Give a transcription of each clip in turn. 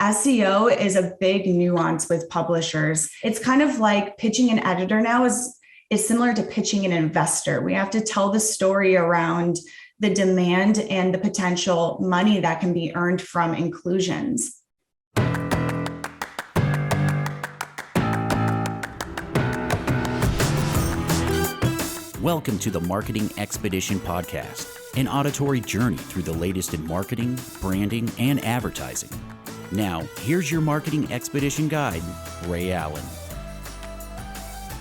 SEO is a big nuance with publishers. It's kind of like pitching an editor now is similar to pitching an investor. We have to tell the story around the demand and the potential money that can be earned from inclusions. Welcome to the Marketing Expedition Podcast, an auditory journey through the latest in marketing, branding, and advertising. Now, here's your Marketing Expedition guide, Ray Allen.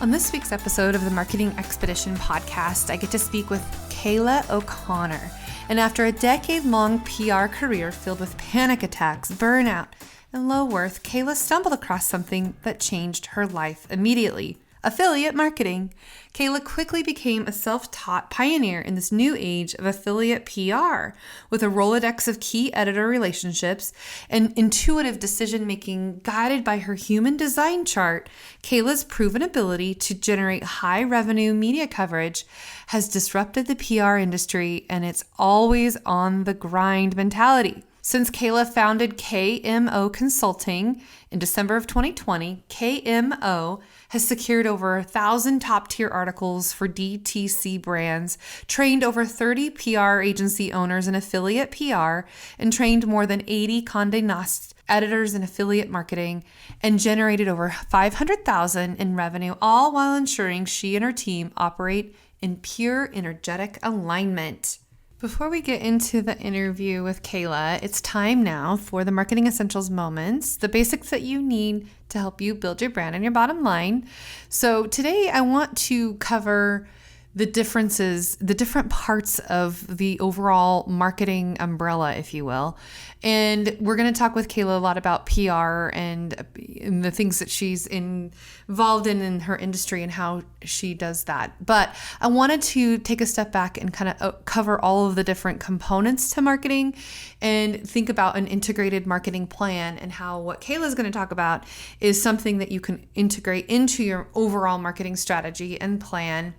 On this week's episode of the Marketing Expedition Podcast, I get to speak with Kaila O'Conner. And after a decade-long PR career filled with panic attacks, burnout, and low worth, Kaila stumbled across something that changed her life immediately: affiliate marketing. Kaila quickly became a self-taught pioneer in this new age of affiliate PR with a Rolodex of key editor relationships and intuitive decision-making guided by her human design chart. Kaila's proven ability to generate high revenue media coverage has disrupted the PR industry and its always on the grind mentality. Since Kaila founded KMO Consulting in December of 2020, KMO has secured over 1,000 top-tier articles for DTC brands, trained over 30 PR agency owners in affiliate PR, and trained more than 80 Condé Nast editors in affiliate marketing, and generated over $500,000 in revenue, all while ensuring she and her team operate in pure energetic alignment. Before we get into the interview with Kaila, it's time now for the Marketing Essentials moments, the basics that you need to help you build your brand and your bottom line. So today I want to cover the differences, the different parts of the overall marketing umbrella, if you will. And we're going to talk with Kaila a lot about PR and the things that she's involved in her industry and how she does that. But I wanted to take a step back and kind of cover all of the different components to marketing and think about an integrated marketing plan, and how what Kaila is going to talk about is something that you can integrate into your overall marketing strategy and plan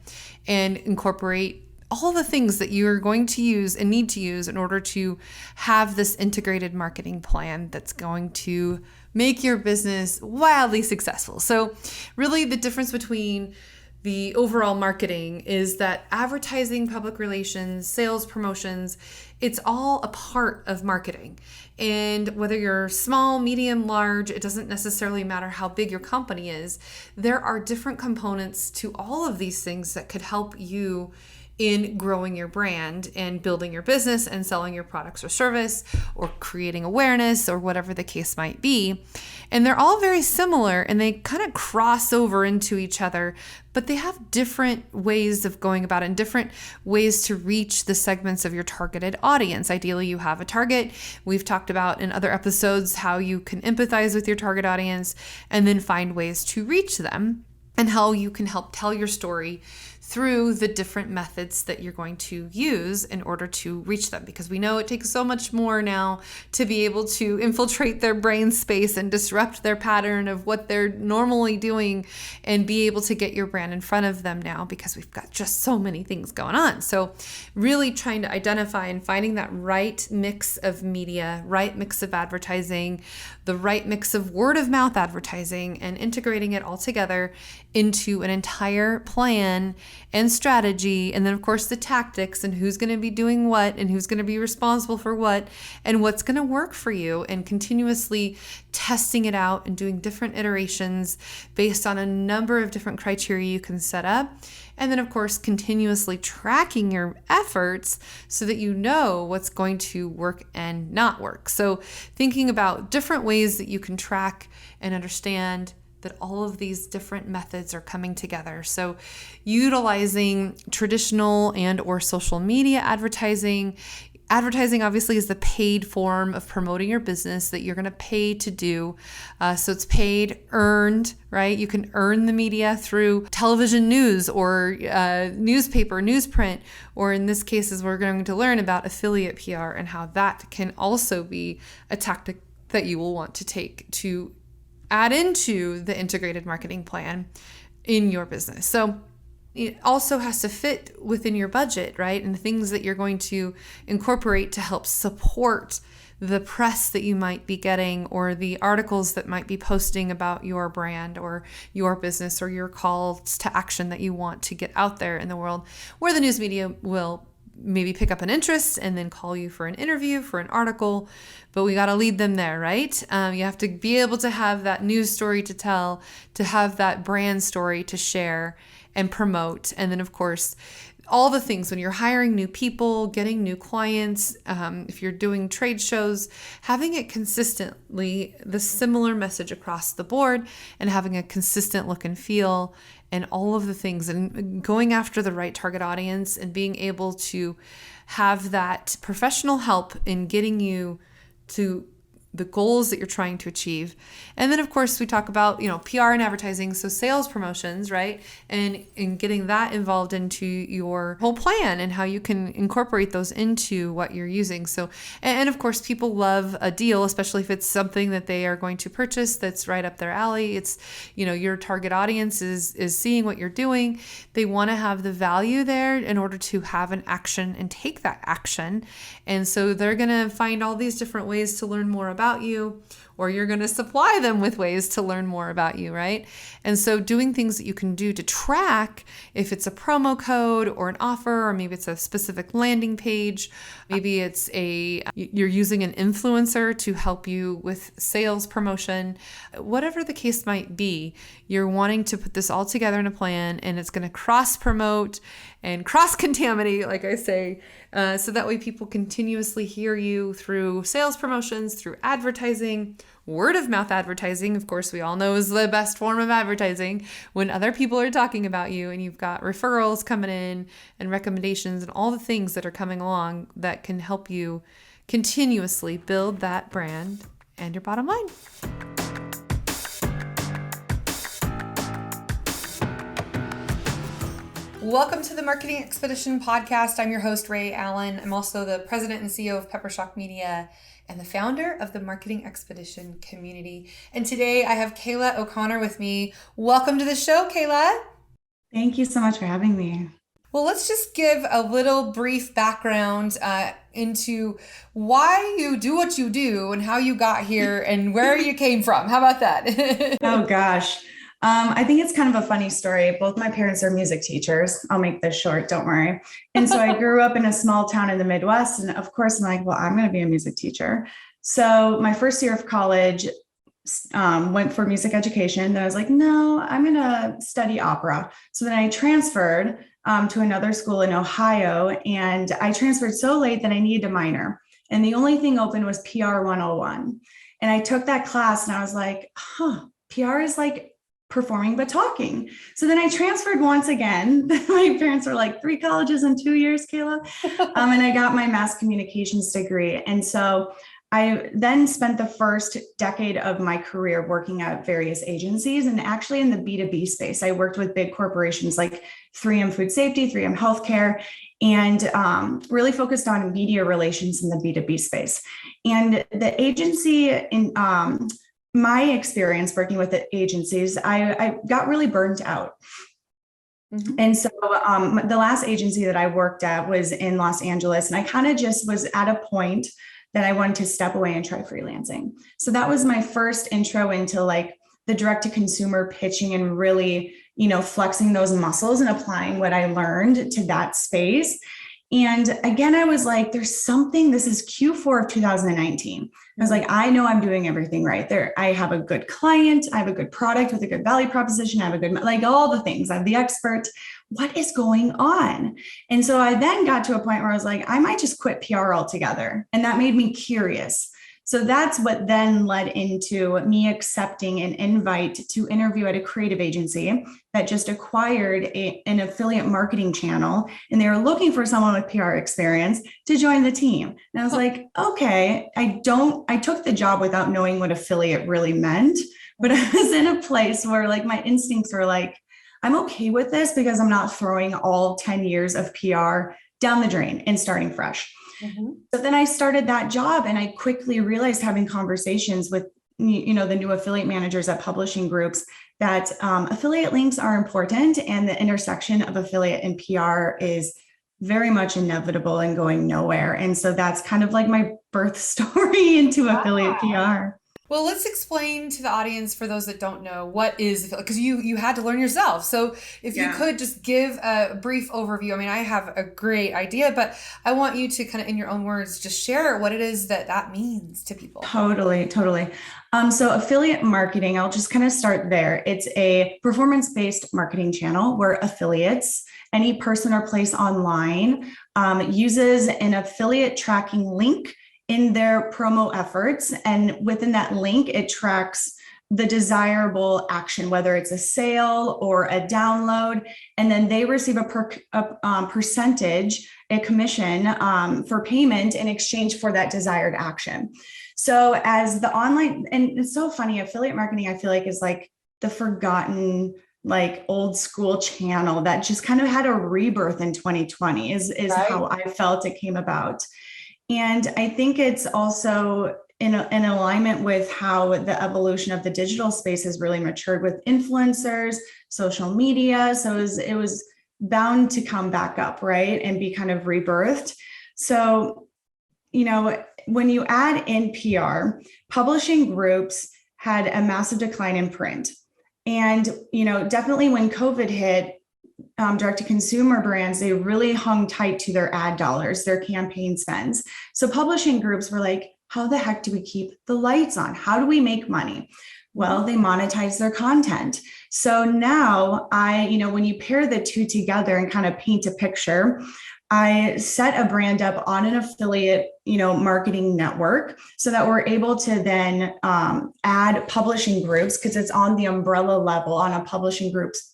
and incorporate all the things that you're going to use and need to use in order to have this integrated marketing plan that's going to make your business wildly successful. So really the difference between the overall marketing is that advertising, public relations, sales, promotions, it's all a part of marketing. And whether you're small, medium, large, it doesn't necessarily matter how big your company is. There are different components to all of these things that could help you in growing your brand and building your business and selling your products or service or creating awareness or whatever the case might be. And they're all very similar and they kind of cross over into each other, but they have different ways of going about it and different ways to reach the segments of your targeted audience. Ideally, you have a target. We've talked about in other episodes how you can empathize with your target audience and then find ways to reach them, and how you can help tell your story through the different methods that you're going to use in order to reach them. Because we know it takes so much more now to be able to infiltrate their brain space and disrupt their pattern of what they're normally doing and be able to get your brand in front of them now, because we've got just so many things going on. So really trying to identify and finding that right mix of media, right mix of advertising, the right mix of word of mouth advertising, and integrating it all together into an entire plan and strategy. And then of course the tactics and who's going to be doing what and who's going to be responsible for what and what's going to work for you, and continuously testing it out and doing different iterations based on a number of different criteria you can set up. And then of course continuously tracking your efforts so that you know what's going to work and not work. So thinking about different ways that you can track and understand that all of these different methods are coming together. So utilizing traditional and or social media advertising. Advertising obviously is the paid form of promoting your business that you're going to pay to do. So it's paid, earned, right? You can earn the media through television news or newspaper, newsprint, or in this case, as we're going to learn about affiliate PR and how that can also be a tactic that you will want to take to add into the integrated marketing plan in your business. So it also has to fit within your budget, right? And the things that you're going to incorporate to help support the press that you might be getting or the articles that might be posting about your brand or your business or your calls to action that you want to get out there in the world, where the news media will maybe pick up an interest and then call you for an interview, for an article, but we got to lead them there, right? You have to be able to have that news story to tell, to have that brand story to share and promote. And then of course, all the things when you're hiring new people, getting new clients, if you're doing trade shows, having it consistently, the similar message across the board and having a consistent look and feel and all of the things and going after the right target audience and being able to have that professional help in getting you to the goals that you're trying to achieve. And then of course we talk about, PR and advertising. So sales promotions, right? And getting that involved into your whole plan and how you can incorporate those into what you're using. So, and of course people love a deal, especially if it's something that they are going to purchase that's right up their alley. It's, your target audience is seeing what you're doing. They want to have the value there in order to have an action and take that action. And so they're going to find all these different ways to learn more about you, or you're going to supply them with ways to learn more about you, right? And so doing things that you can do to track if it's a promo code or an offer, or maybe it's a specific landing page, maybe you're using an influencer to help you with sales promotion, whatever the case might be, you're wanting to put this all together in a plan, and it's going to cross promote and cross contaminate, like I say, so that way people continuously hear you through sales promotions, through advertising. Word of mouth advertising, of course, we all know is the best form of advertising when other people are talking about you and you've got referrals coming in and recommendations and all the things that are coming along that can help you continuously build that brand and your bottom line. Welcome to the Marketing Expedition podcast. I'm your host, Ray Allen. I'm also the president and CEO of Peppershock Media and the founder of the Marketing Expedition community. And today I have Kaila O'Conner with me. Welcome to the show, Kaila. Thank you so much for having me. Well, let's just give a little brief background into why you do what you do and how you got here and where you came from. How about that? Oh, gosh. I think it's kind of a funny story. Both my parents are music teachers. I'll make this short, don't worry. And so I grew up in a small town in the Midwest. And of course, I'm like, well, I'm going to be a music teacher. So my first year of college, went for music education. Then I was like, no, I'm going to study opera. So then I transferred to another school in Ohio. And I transferred so late that I needed a minor. And the only thing open was PR 101. And I took that class and I was like, PR is like performing but talking. So then I transferred once again. My parents were like, 3 colleges in 2 years, Kaila. And I got my mass communications degree. And so I then spent the first decade of my career working at various agencies and actually in the B2B space. I worked with big corporations like 3M Food Safety, 3M Healthcare, and really focused on media relations in the B2B space. And the agency in my experience working with the agencies, I got really burnt out. Mm-hmm. And so the last agency that I worked at was in Los Angeles, and I kind of just was at a point that I wanted to step away and try freelancing. So that was my first intro into like the direct to consumer pitching and really, flexing those muscles and applying what I learned to that space. And again, I was like, there's something, this is Q4 of 2019. I was like, I know I'm doing everything right there. I have a good client. I have a good product with a good value proposition. I have a good, like all the things. I'm the expert. What is going on? And so I then got to a point where I was like, I might just quit PR altogether. And that made me curious. So that's what then led into me accepting an invite to interview at a creative agency that just acquired an affiliate marketing channel. And they were looking for someone with PR experience to join the team. And I was like, okay, I took the job without knowing what affiliate really meant, but I was in a place where like my instincts were like, I'm okay with this because I'm not throwing all 10 years of PR down the drain and starting fresh. Mm-hmm. So then I started that job and I quickly realized having conversations with, the new affiliate managers at publishing groups that affiliate links are important and the intersection of affiliate and PR is very much inevitable and going nowhere. And so that's kind of like my birth story into affiliate PR. Well, let's explain to the audience, for those that don't know, what is, because you had to learn yourself. So if you could just give a brief overview. I mean, I have a great idea, but I want you to kind of, in your own words, just share what it is that means to people. Totally. So affiliate marketing, I'll just kind of start there. It's a performance-based marketing channel where affiliates, any person or place online, uses an affiliate tracking link in their promo efforts. And within that link, it tracks the desirable action, whether it's a sale or a download. And then they receive a percentage, a commission for payment in exchange for that desired action. So as the online, and it's so funny, affiliate marketing, I feel like is like the forgotten, like old school channel that just kind of had a rebirth in 2020 is right. How I felt it came about. And I think it's also in alignment with how the evolution of the digital space has really matured with influencers, social media. So it was bound to come back up, right? And be kind of rebirthed. So, when you add in PR, publishing groups had a massive decline in print. And, definitely when COVID hit, direct-to-consumer brands, they really hung tight to their ad dollars, their campaign spends. So publishing groups were like, how the heck do we keep the lights on? How do we make money? Well, they monetize their content. So now when you pair the two together and kind of paint a picture, I set a brand up on an affiliate, marketing network so that we're able to then add publishing groups because it's on the umbrella level on a publishing group's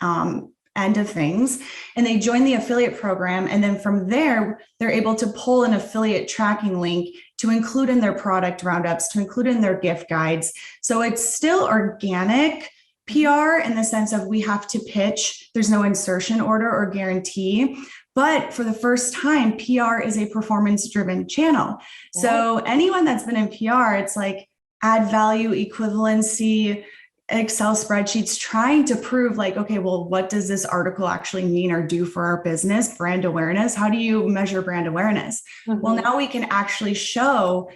end of things, and they join the affiliate program. And then from there, they're able to pull an affiliate tracking link to include in their product roundups, to include in their gift guides. So it's still organic PR in the sense of we have to pitch. There's no insertion order or guarantee. But for the first time, PR is a performance-driven channel. Yeah. So anyone that's been in PR, it's like add value, equivalency, Excel spreadsheets trying to prove like, okay, well, what does this article actually mean or do for our business? Brand awareness. How do you measure brand awareness? Mm-hmm. Well, now we can actually show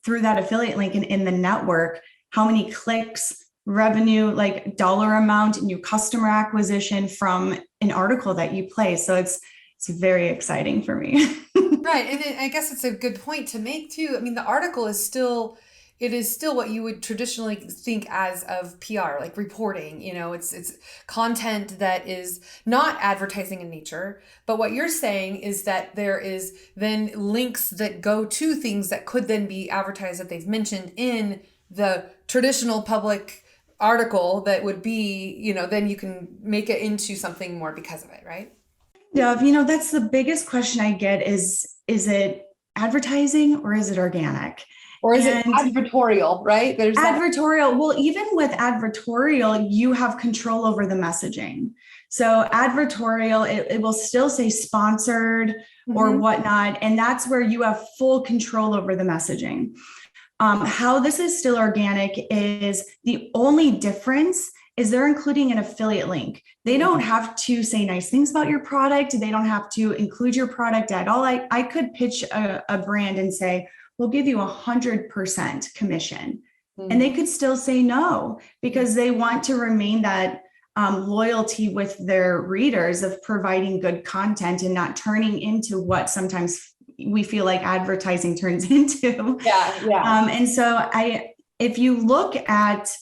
through that affiliate link and in the network, how many clicks, revenue, like dollar amount, new customer acquisition from an article that you place. So it's very exciting for me. Right. And I guess it's a good point to make too. I mean, the article is still what you would traditionally think as of PR, like reporting, it's content that is not advertising in nature. But what you're saying is that there is then links that go to things that could then be advertised that they've mentioned in the traditional public article that would be, then you can make it into something more because of it, right? Yeah, that's the biggest question I get is it advertising or is it organic? Or is it advertorial, right? There's advertorial. Well, even with advertorial, you have control over the messaging. So advertorial, it will still say sponsored or whatnot. And that's where you have full control over the messaging. How this is still organic is the only difference is they're including an affiliate link. They don't have to say nice things about your product. They don't have to include your product at all. I could pitch a brand and say, we'll give you 100% commission. And they could still say no, because they want to remain that loyalty with their readers of providing good content and not turning into what sometimes we feel like advertising turns into. Yeah. And so if you look at,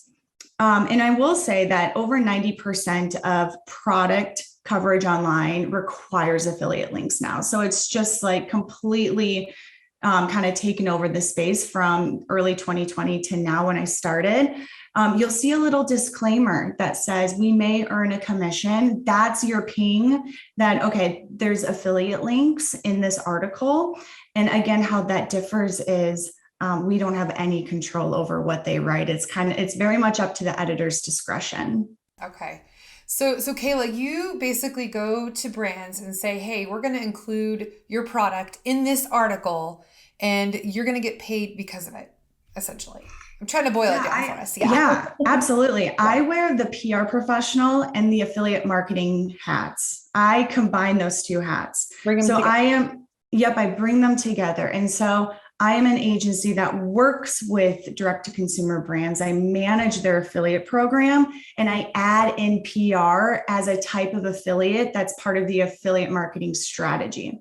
and I will say that over 90% of product coverage online requires affiliate links now. So it's just like completely kind of taken over the space from early 2020 to now when I started. You'll see a little disclaimer that says we may earn a commission. That's your ping that, okay, there's affiliate links in this article. And again, how that differs is we don't have any control over what they write. It's very much up to the editor's discretion. Okay. So Kaila, you basically go to brands and say, hey, we're going to include your product in this article and you're going to get paid because of it. essentially? I'm trying to boil it down for us. Yeah, absolutely. I wear the PR professional and the affiliate marketing hats. I combine those two hats. Bring them together. I bring them together. And so I am an agency that works with direct to consumer brands. I manage their affiliate program and I add in PR as a type of affiliate that's part of the affiliate marketing strategy.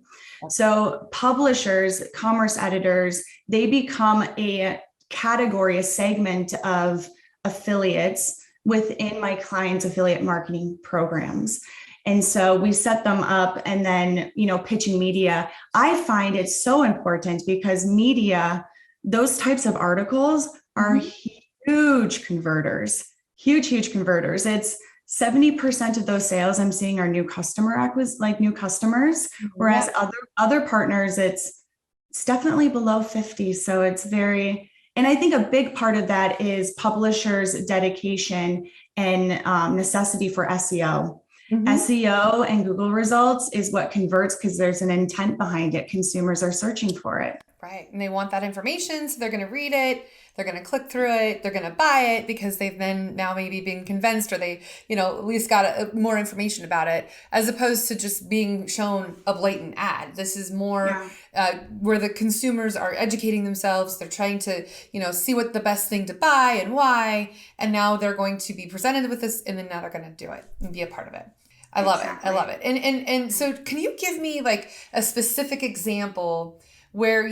So publishers, commerce editors, they become a category, a segment of affiliates within my clients' affiliate marketing programs. And so we set them up and then, pitching media. I find it so important because media, those types of articles are huge converters, huge converters. It's 70% of those sales I'm seeing are new new customers, whereas other partners, it's definitely below 50. So it's and I think a big part of that is publishers' dedication and necessity for SEO. SEO and Google results is what converts because there's an intent behind it. Consumers are searching for it. Right. And they want that information. So they're going to read it. They're going to click through it. They're going to buy it because they've then now maybe been convinced or they, at least got more information about it as opposed to just being shown a blatant ad. This is more where the consumers are educating themselves. They're trying to, see what the best thing to buy and why. And now they're going to be presented with this and then now they're going to do it and be a part of it. I love it. I love it. And so can you give me like a specific example where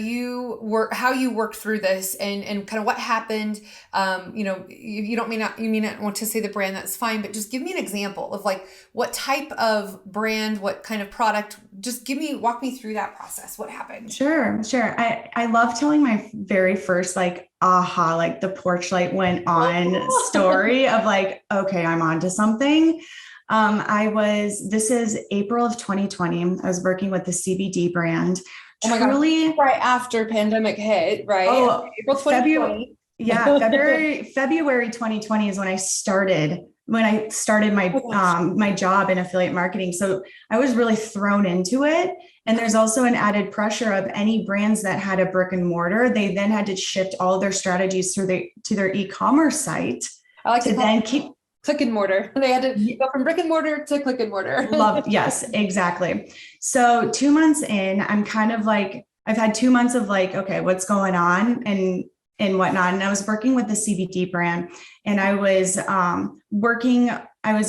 how you worked through this and kind of what happened? You may not want to say the brand, that's fine, but just give me an example of like what type of brand, what kind of product, just walk me through that process. What happened? Sure. I love telling my very first the porch light went on story of okay, I'm onto something. This is April of 2020. I was working with the CBD brand. Oh my God. Right after pandemic hit, right? Oh, April 2020. February 2020 is when I started my job in affiliate marketing. So I was really thrown into it. And there's also an added pressure of any brands that had a brick and mortar. They then had to shift all their strategies to their e-commerce site. I like to then keep click and mortar. They had to go from brick and mortar to click and mortar. Yes, exactly. So 2 months in, I'm kind of I've had 2 months of okay, what's going on and whatnot. And I was working with the CBD brand and I was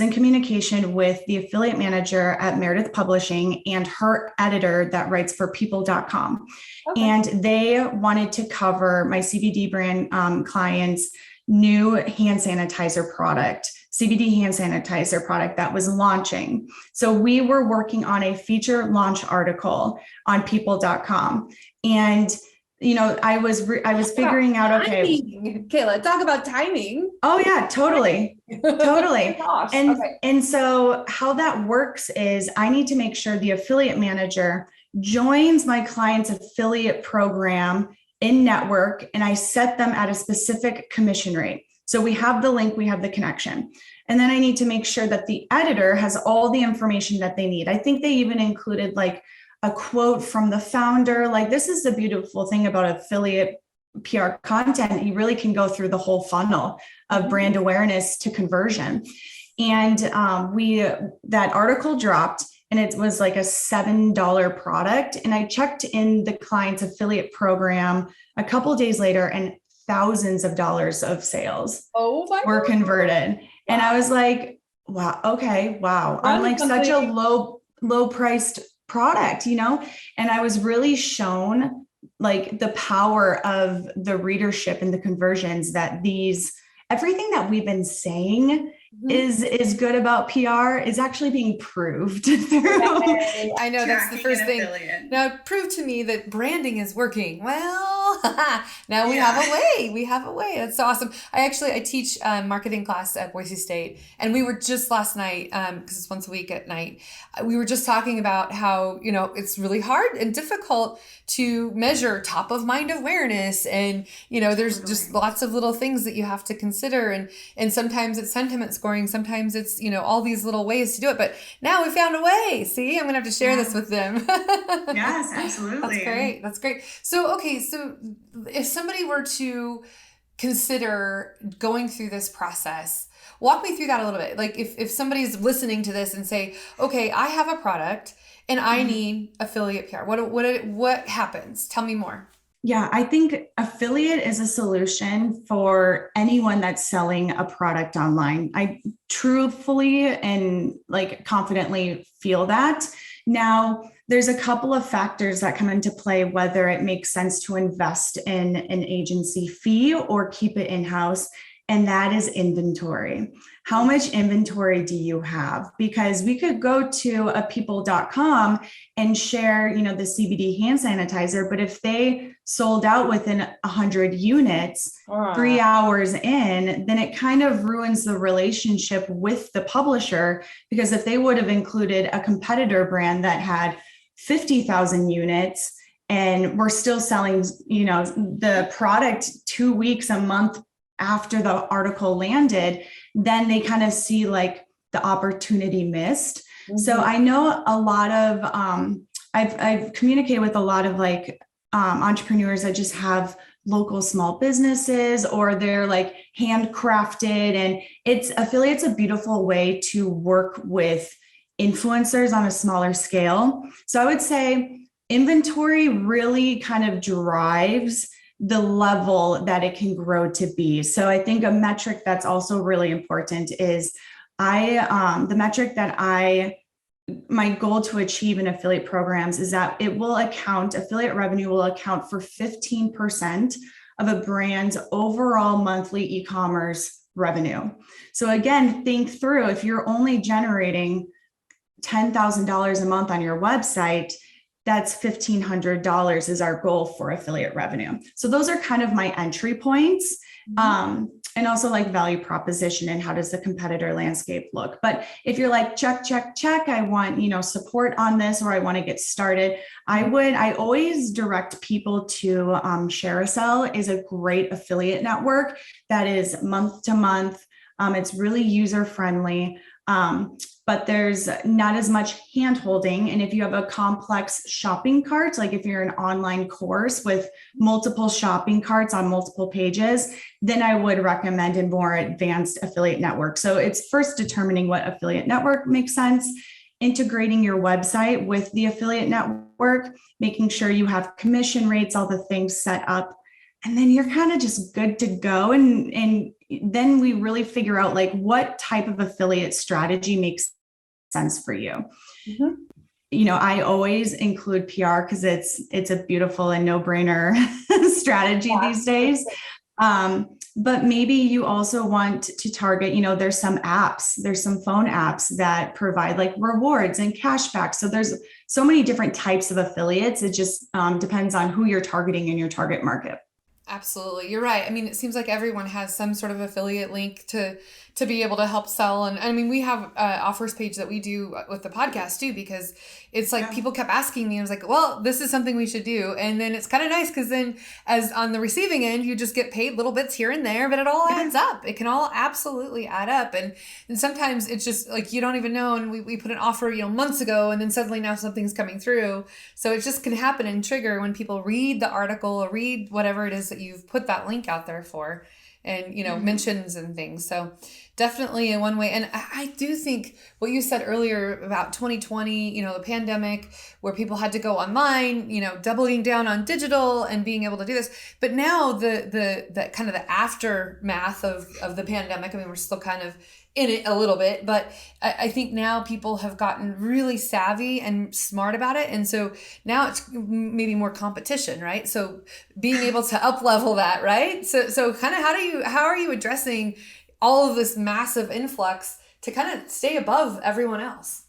in communication with the affiliate manager at Meredith Publishing and her editor that writes for people.com. Okay. And they wanted to cover my CBD brand clients' new hand sanitizer product. CBD hand sanitizer product that was launching. So we were working on a feature launch article on people.com. And, I was figuring out, okay. Kaila, talk about timing. Oh yeah, totally. Totally. Gosh, and so how that works is I need to make sure the affiliate manager joins my client's affiliate program in network, and I set them at a specific commission rate. So we have the link, we have the connection. And then I need to make sure that the editor has all the information that they need. I think they even included a quote from the founder. This is the beautiful thing about affiliate PR content. You really can go through the whole funnel of brand awareness to conversion. And that article dropped and it was a $7 product. And I checked in the client's affiliate program a couple of days later and thousands of dollars of sales were converted. Wow. And I was wow, okay, wow. I'm such a low priced product, and I was really shown the power of the readership and the conversions that everything that we've been saying is good about PR is actually being proved through. I know that's the first thing. Now prove to me that branding is working. Well, now we have a way. We have a way. That's so awesome. I teach marketing class at Boise State, and we were just last night because it's once a week at night. We were just talking about how it's really hard and difficult to measure top of mind awareness, and there's just lots of little things that you have to consider, and sometimes it's sentiment scoring, sometimes it's all these little ways to do it. But now we found a way. See, I'm gonna have to share this with them. Yes, absolutely. That's great. So okay, so if somebody were to consider going through this process? Walk me through that a little bit. Like if somebody's listening to this and say, okay, I have a product and I need affiliate PR, what happens? Tell me more. Yeah, I think affiliate is a solution for anyone that's selling a product online. I truthfully and like confidently feel that. Now, there's a couple of factors that come into play, whether it makes sense to invest in an agency fee or keep it in-house. And that is inventory. How much inventory do you have? Because we could go to a people.com and share, the CBD hand sanitizer, but if they sold out within 100 units, 3 hours in, then it kind of ruins the relationship with the publisher, because if they would have included a competitor brand that had 50,000 units and we're still selling, the product 2 weeks, a month after the article landed, then they kind of see like the opportunity missed. Mm-hmm. So I know a lot of, I've communicated with a lot of entrepreneurs that just have local small businesses, or they're like handcrafted, and affiliate's a beautiful way to work with influencers on a smaller scale. So I would say inventory really kind of drives the level that it can grow to be. So I think a metric that's also really important is the metric that my goal to achieve in affiliate programs is that affiliate revenue will account for 15% of a brand's overall monthly e-commerce revenue. So again, think through, if you're only generating $10,000 a month on your website, that's $1,500 is our goal for affiliate revenue. So those are kind of my entry points. And also like value proposition and how does the competitor landscape look. But if you're like, check, I want, support on this, or I want to get started, I always direct people to ShareASell is a great affiliate network that is month to month. It's really user friendly. But there's not as much hand holding. And if you have a complex shopping cart, like if you're an online course with multiple shopping carts on multiple pages, then I would recommend a more advanced affiliate network. So it's first determining what affiliate network makes sense, integrating your website with the affiliate network, making sure you have commission rates, all the things set up, and then you're kind of just good to go. And then we really figure out like what type of affiliate strategy makes sense for you. Mm-hmm. I always include PR because it's a beautiful and no-brainer strategy these days. But maybe you also want to target, there's some phone apps that provide like rewards and cashback. So there's so many different types of affiliates. It just depends on who you're targeting in your target market. Absolutely. You're right. I mean, it seems like everyone has some sort of affiliate link to be able to help sell. And I mean, we have an offers page that we do with the podcast too, because it's like people kept asking me, I was like, well, this is something we should do. And then it's kind of nice because then as on the receiving end, you just get paid little bits here and there, but it all adds up. It can all absolutely add up. And sometimes it's just like, you don't even know. And we put an offer, months ago, and then suddenly now something's coming through. So it just can happen and trigger when people read the article or read whatever it is that you've put that link out there for, and mentions and things. So definitely in one way. And I do think what you said earlier about 2020, the pandemic, where people had to go online, doubling down on digital and being able to do this. But now the kind of the aftermath of the pandemic, I mean, we're still kind of in it a little bit, but I think now people have gotten really savvy and smart about it. And so now it's maybe more competition, right? So being able to up level that, right? So kind of how are you addressing all of this massive influx to kind of stay above everyone else?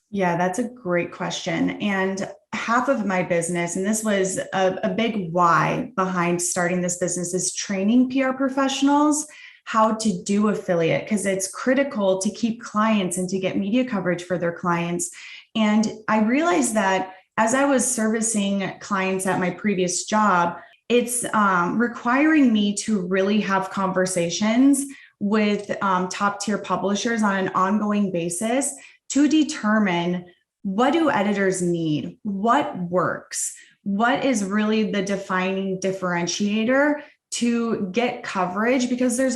Yeah, that's a great question. And half of my business, and this was a big why behind starting this business, is training PR professionals how to do affiliate, because it's critical to keep clients and to get media coverage for their clients. And I realized that as I was servicing clients at my previous job, it's requiring me to really have conversations with top tier publishers on an ongoing basis to determine, what do editors need? What works? What is really the defining differentiator to get coverage, because there's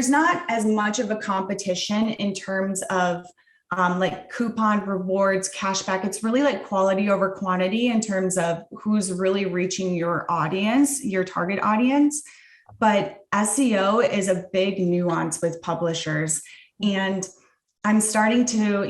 not as much of a competition in terms of like coupon rewards, cashback. It's really like quality over quantity in terms of who's really reaching your audience, your target audience. But SEO is a big nuance with publishers. And I'm starting to,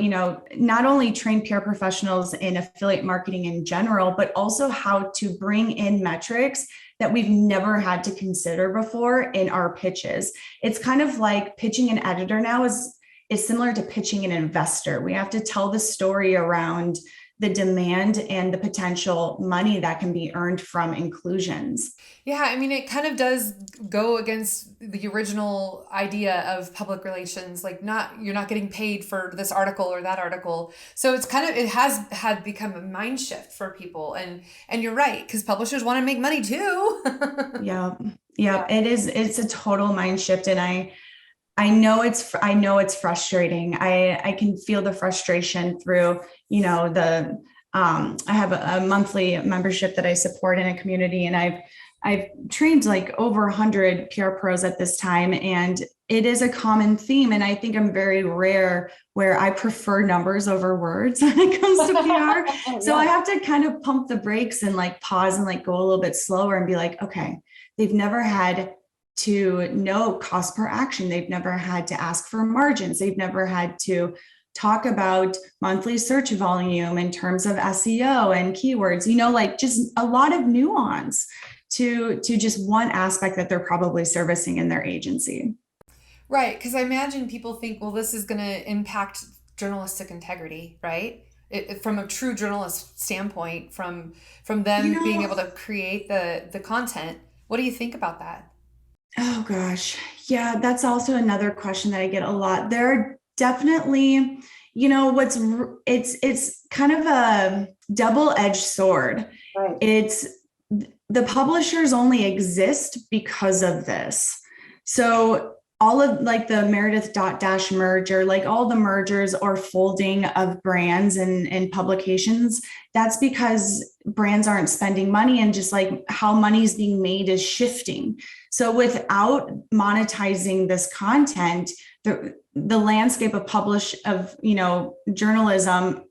not only train PR professionals in affiliate marketing in general, but also how to bring in metrics that we've never had to consider before in our pitches. It's kind of like pitching an editor now is similar to pitching an investor. We have to tell the story around the demand and the potential money that can be earned from inclusions. Yeah, I mean, it kind of does go against the original idea of public relations, like you're not getting paid for this article or that article. So it has had become a mind shift for people. And you're right, because publishers want to make money too. Yeah, it's a total mind shift. And I know it's frustrating. I can feel the frustration through, I have a monthly membership that I support in a community, and I've trained like over 100 PR pros at this time, and it is a common theme. And I think I'm very rare where I prefer numbers over words when it comes to PR. So I have to kind of pump the brakes and like pause and like go a little bit slower and be like, okay, they've never had to know cost per action. They've never had to ask for margins. They've never had to talk about monthly search volume in terms of SEO and keywords, like just a lot of nuance to just one aspect that they're probably servicing in their agency. Right. Because I imagine people think, well, this is going to impact journalistic integrity, right? From a true journalist standpoint, from them being able to create the content. What do you think about that? Oh gosh. Yeah, that's also another question that I get a lot. There are definitely, it's kind of a double-edged sword. Right. The publishers only exist because of this. So all of like the Meredith Dash merger, like all the mergers or folding of brands and publications, that's because brands aren't spending money, and just like how money is being made is shifting. So without monetizing this content, the landscape of journalism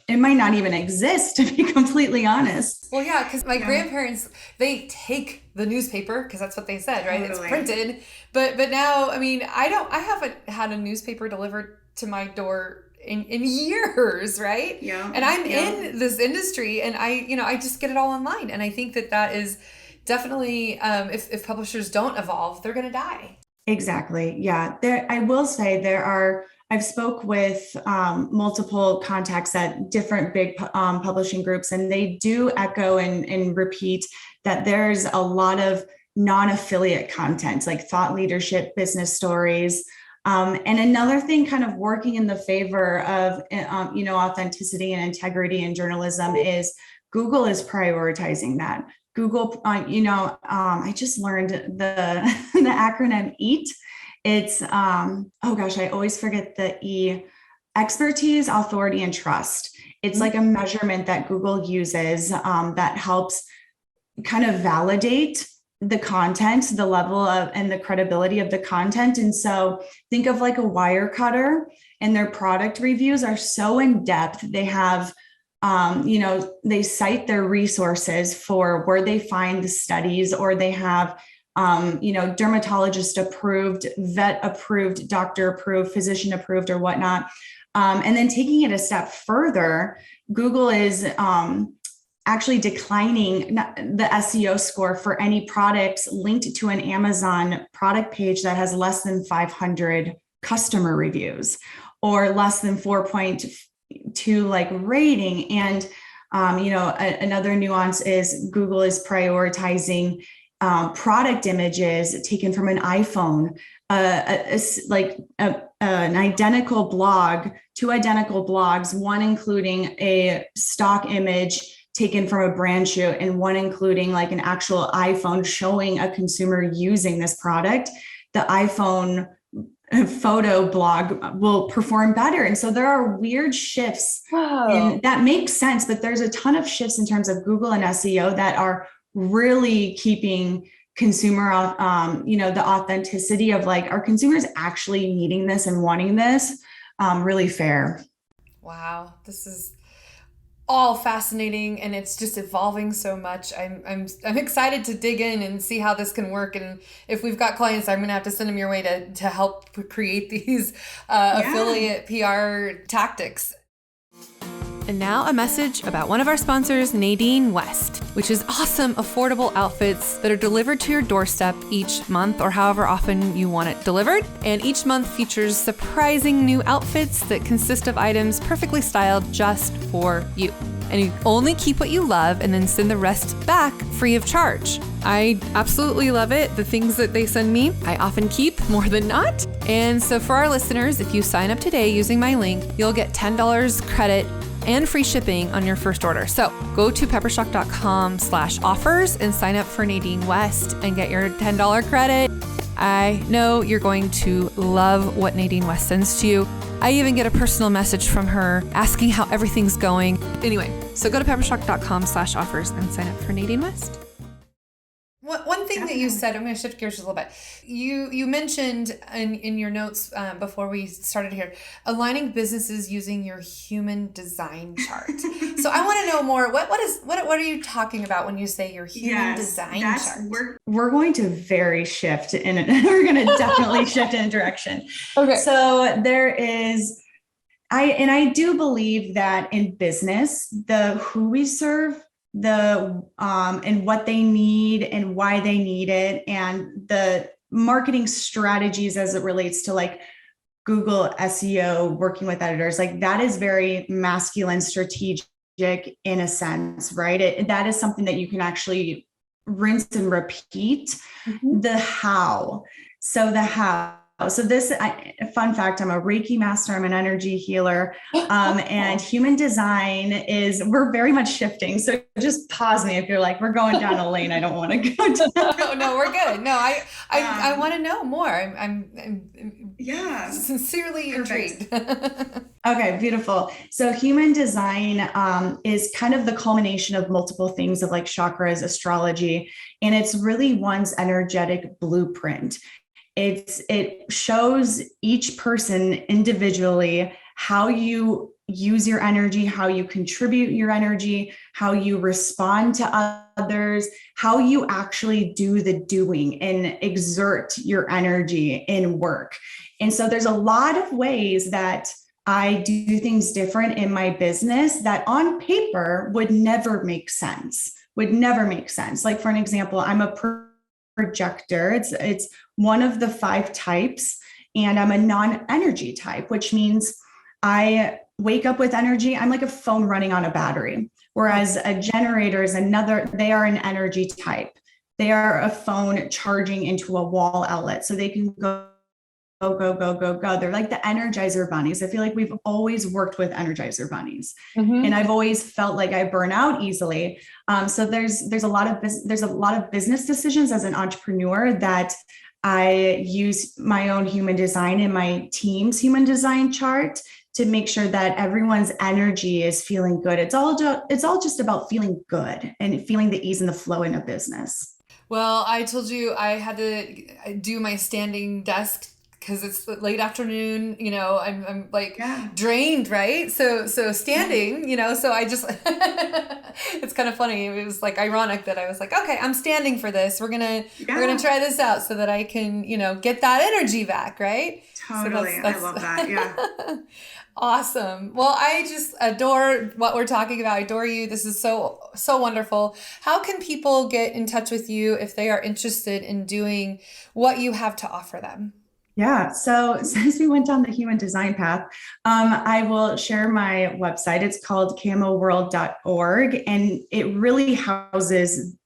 it might not even exist, to be completely honest. Well, yeah, because my grandparents, they take the newspaper because that's what they said, right? Totally. It's printed. But now, I haven't had a newspaper delivered to my door in years, right? Yeah. And I'm in this industry, and I just get it all online. And I think that is definitely, if publishers don't evolve, they're going to die. Exactly. Yeah. I will say I've spoke with multiple contacts at different big publishing groups, and they do echo and repeat that there's a lot of non-affiliate content, like thought leadership, business stories. And another thing kind of working in the favor of, authenticity and integrity in journalism is Google is prioritizing that. Google, I just learned the acronym EAT. It's, I always forget the E, expertise, authority, and trust. It's like a measurement that Google uses that helps kind of validate the content, the level of, and the credibility of the content. And so think of like a Wirecutter, and their product reviews are so in depth. They have, they cite their resources for where they find the studies, or they have, dermatologist approved, vet approved, doctor approved, physician approved, or whatnot. And then taking it a step further, Google is actually declining the SEO score for any products linked to an Amazon product page that has less than 500 customer reviews or less than 4.2 like rating. And, another nuance is Google is prioritizing product images taken from an iPhone, an identical blog, two identical blogs, one including a stock image taken from a brand shoot, and one including like an actual iPhone showing a consumer using this product. The iPhone photo blog will perform better. And so there are weird shifts, and that makes sense, but there's a ton of shifts in terms of Google and SEO that are really keeping consumer, the authenticity of like, are consumers actually needing this and wanting this, really fair. Wow. This is all fascinating, and it's just evolving so much. I'm excited to dig in and see how this can work. And if we've got clients, I'm going to have to send them your way to help create these affiliate PR tactics. And now a message about one of our sponsors, Nadine West, which is awesome, affordable outfits that are delivered to your doorstep each month or however often you want it delivered. And each month features surprising new outfits that consist of items perfectly styled just for you. And you only keep what you love and then send the rest back free of charge. I absolutely love it. The things that they send me, I often keep more than not. And so for our listeners, if you sign up today using my link, you'll get $10 credit and free shipping on your first order. So go to peppershock.com/offers and sign up for Nadine West and get your $10 credit. I know you're going to love what Nadine West sends to you. I even get a personal message from her asking how everything's going. Anyway, so go to peppershock.com/offers and sign up for Nadine West. One thing that you said, I'm going to shift gears a little bit. You mentioned in your notes before we started here, aligning businesses using your human design chart. So I want to know more. What are you talking about when you say your human design chart? We're going to very shift in it. We're going to definitely shift in a direction. Okay. So there is, I do believe that in business, who we serve, and what they need and why they need it, and the marketing strategies as it relates to like Google SEO, working with editors, like that is very masculine, strategic in a sense, right? That is something that you can actually rinse and repeat. The how. So the how. So this, fun fact, I'm a Reiki master, I'm an energy healer, and human design we're very much shifting. So just pause me if you're like, we're going down a lane I don't want to go down. No, we're good. No, I want to know more. I'm sincerely intrigued. Okay, beautiful. So human design is kind of the culmination of multiple things of like chakras, astrology, and it's really one's energetic blueprint. It shows each person individually how you use your energy, how you contribute your energy, how you respond to others, how you actually do the doing and exert your energy in work. And so there's a lot of ways that I do things different in my business that on paper would never make sense. Like for an example, I'm a projector. It's one of the 5 types, and I'm a non-energy type, which means I wake up with energy. I'm like a phone running on a battery, whereas a generator is they are an energy type. They are a phone charging into a wall outlet, so they can go. They're like the Energizer bunnies. I feel like we've always worked with Energizer bunnies, and I've always felt like I burn out easily. So there's a lot of business decisions as an entrepreneur that I use my own human design and my team's human design chart to make sure that everyone's energy is feeling good. It's all just about feeling good and feeling the ease and the flow in a business. Well, I told you I had to do my standing desk because it's late afternoon, I'm like drained, right? So standing, so I just, it's kind of funny. It was like ironic that I was like, okay, I'm standing for this. We're going to try this out so that I can, get that energy back. Right. Totally. So I love that. Yeah. Awesome. Well, I just adore what we're talking about. I adore you. This is so wonderful. How can people get in touch with you if they are interested in doing what you have to offer them? Yeah. So since we went down the human design path, I will share my website. It's called camoworld.org, and it really houses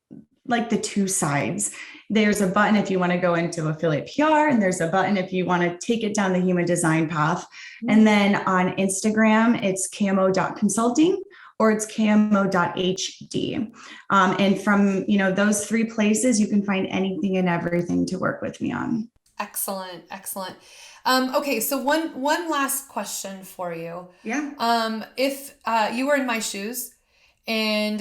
like the 2 sides. There's a button if you want to go into affiliate PR, and there's a button if you want to take it down the human design path. And then on Instagram, it's camo.consulting or it's camo.hd. And from, those 3 places, you can find anything and everything to work with me on. Excellent. Okay. So one last question for you. Yeah. If you were in my shoes and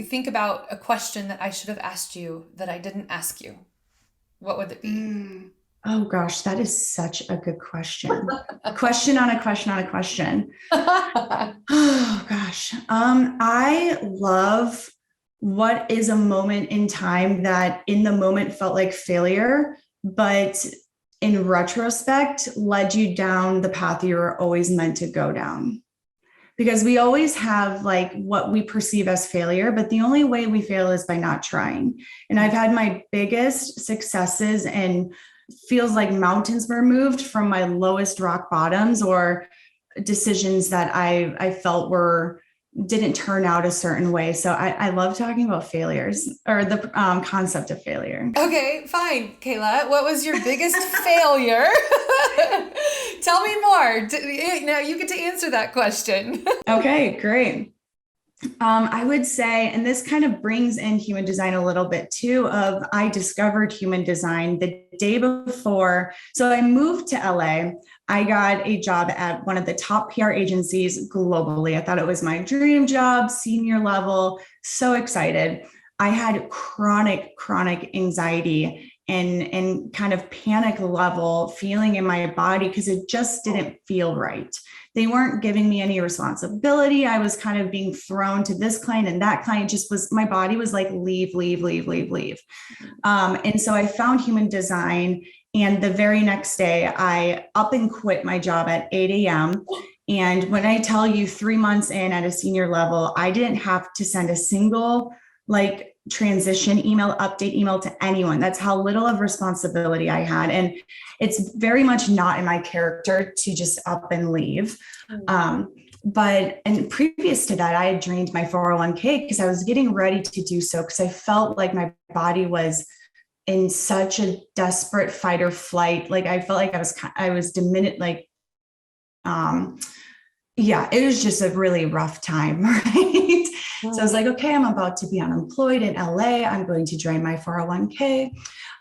think about a question that I should have asked you that I didn't ask you, what would it be? Oh gosh, that is such a good question. Question on a question on a question. Oh gosh. I love what is a moment in time that in the moment felt like failure, but in retrospect led you down the path you were always meant to go down. Because we always have like what we perceive as failure, but the only way we fail is by not trying. And I've had my biggest successes and feels like mountains were moved from my lowest rock bottoms or decisions that I felt didn't turn out a certain way. So I love talking about failures or the concept of failure. Okay, fine. Kaila, what was your biggest failure? Tell me more. Now you get to answer that question. Okay, great. I would say, and this kind of brings in human design a little bit too, I discovered human design the day before. So I moved to LA. I got a job at one of the top PR agencies globally. I thought it was my dream job, senior level, so excited. I had chronic anxiety and kind of panic level feeling in my body because it just didn't feel right. They weren't giving me any responsibility. I was kind of being thrown to this client and that client. My body was like, leave. And so I found human design. And the very next day, I up and quit my job at 8 a.m. And when I tell you 3 months in at a senior level, I didn't have to send a single transition email, update email to anyone. That's how little of responsibility I had. And it's very much not in my character to just up and leave. And previous to that, I had drained my 401k because I was getting ready to do so because I felt like my body was in such a desperate fight or flight. Like I felt like I was diminished, it was just a really rough time, right? So I was like, okay, I'm about to be unemployed in LA. I'm going to drain my 401k.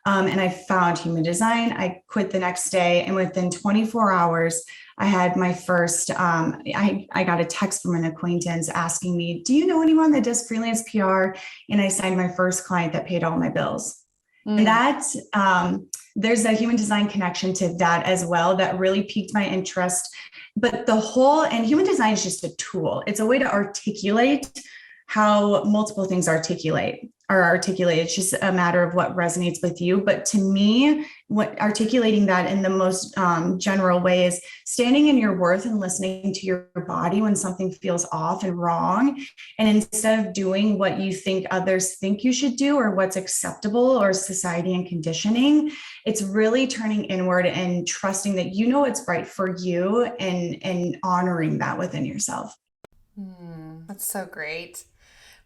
And I found human design. I quit the next day. And within 24 hours, I had my first, I got a text from an acquaintance asking me, do you know anyone that does freelance PR? And I signed my first client that paid all my bills. And that's, there's a human design connection to that as well that really piqued my interest. But and human design is just a tool. It's a way to articulate how multiple things articulate. It's just a matter of what resonates with you. But to me, what articulating that in the most general way is standing in your worth and listening to your body when something feels off and wrong. And instead of doing what you think others think you should do or what's acceptable or society and conditioning, it's really turning inward and trusting that you know what's right for you and honoring that within yourself. That's so great.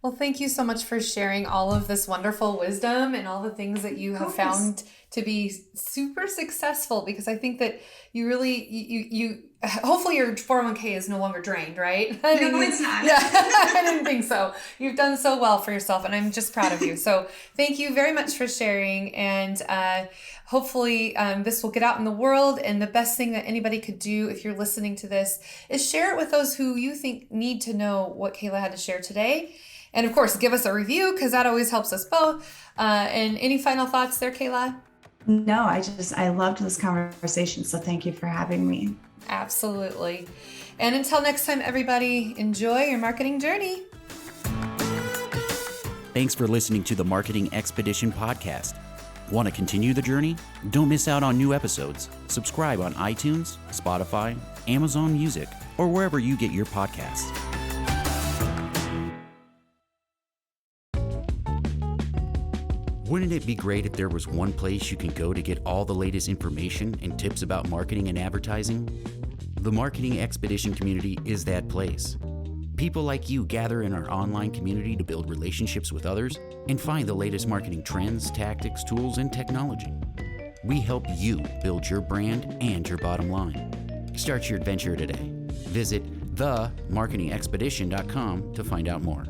Well, thank you so much for sharing all of this wonderful wisdom and all the things that you have found to be super successful, because I think that you really, you hopefully your 401k is no longer drained, right? No, it's not. Yeah, I didn't think so. You've done so well for yourself, and I'm just proud of you. So thank you very much for sharing. And hopefully this will get out in the world. And the best thing that anybody could do if you're listening to this is share it with those who you think need to know what Kaila had to share today. And of course, give us a review because that always helps us both. And any final thoughts there, Kaila? No, I loved this conversation. So thank you for having me. Absolutely. And until next time, everybody, enjoy your marketing journey. Thanks for listening to the Marketing Expedition podcast. Want to continue the journey? Don't miss out on new episodes. Subscribe on iTunes, Spotify, Amazon Music, or wherever you get your podcasts. Wouldn't it be great if there was one place you can go to get all the latest information and tips about marketing and advertising? The Marketing Expedition community is that place. People like you gather in our online community to build relationships with others and find the latest marketing trends, tactics, tools, and technology. We help you build your brand and your bottom line. Start your adventure today. Visit themarketingexpedition.com to find out more.